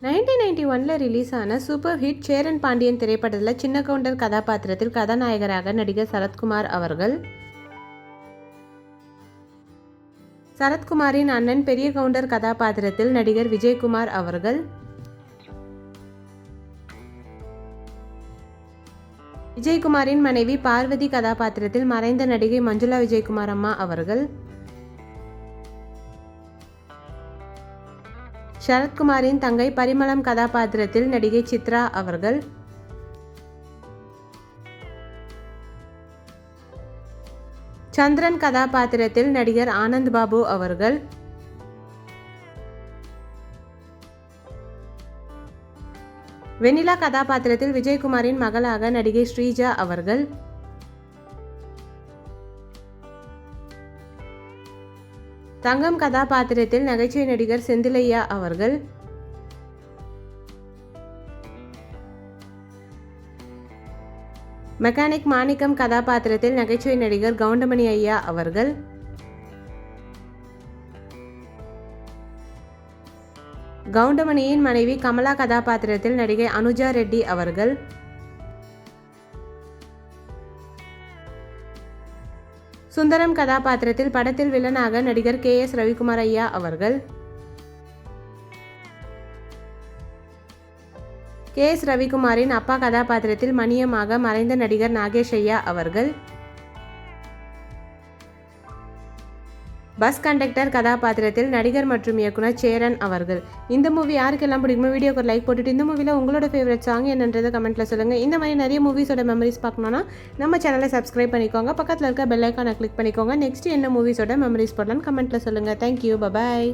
1991 release ஆன super hit Cheran Pandian திரைப்படத்தில் சின்ன கவுண்டர் கதாபாத்திரத்தில் கதாநாயகராக நடிகர் சரத்குமார் அவர்கள், சரத்குமாரின் அண்ணன் பெரிய கவுண்டர் கதாபாத்திரத்தில் நடிகர் விஜயகுமார் அவர்கள், விஜயகுமாரின் மனைவி பார்வதி கதாபாத்திரத்தில் மறைந்த நடிகை மஞ்சுளா விஜயகுமார் அம்மா அவர்கள், சரத்குமாரின் தங்கை பரிமளம் கதாபாத்திரத்தில் நடிகை சித்ரா அவர்கள், சந்திரன் கதாபாத்திரத்தில் நடிகர் ஆனந்த் பாபு அவர்கள், வெண்ணிலா கதாபாத்திரத்தில் விஜயகுமாரின் மகளாக நடிகை ஸ்ரீஜா அவர்கள், தங்கம் கதாபாத்திரத்தில் நகைச்சுவை நடிகர் செந்திலையா அவர்கள், மெக்கானிக் மாணிக்கம் கதாபாத்திரத்தில் நகைச்சுவை நடிகர் கவுண்டமணி ஐயா அவர்கள், கவுண்டமணியின் மனைவி கமலா கதாபாத்திரத்தில் நடிகை அனுஜா ரெட்டி அவர்கள், சுந்தரம் கதாபாத்திரத்தில் படத்தில் வில்லனாக நடிகர் KS ரவிக்குமார் ஐயா அவர்கள், KS ரவிக்குமாரின் அப்பா கதாபாத்திரத்தில் மணியமாக மறைந்த நடிகர் நாகேஷ் ஐயா அவர்கள், பஸ் கண்டக்டர் கதாபாத்திரத்தில் நடிகர் மற்றும் இயக்குனர் சேரன் அவர்கள். இந்த மூவி யாருக்கெல்லாம் பிடிக்குமோ வீடியோக்கு ஒரு லைக் போட்டுட்டு இந்த மூவியில் உங்களோட ஃபேவரட் சாங் என்னன்றதை கமெண்ட்டில் சொல்லுங்கள். இந்த மாதிரி நிறைய மூவிஸோட மெமரிஸ் பார்க்கணுன்னா நம்ம சேனலை சப்ஸ்கிரைப் பண்ணிக்கோங்க. பக்கத்தில் இருக்க பெல் ஐக்கானை கிளிக் பண்ணிக்கோங்க. நெக்ஸ்ட் என்ன மூவிஸோட மெமரிஸ் போடலாம்னு கமெண்ட்டில் சொல்லுங்கள். Thank you, bye bye.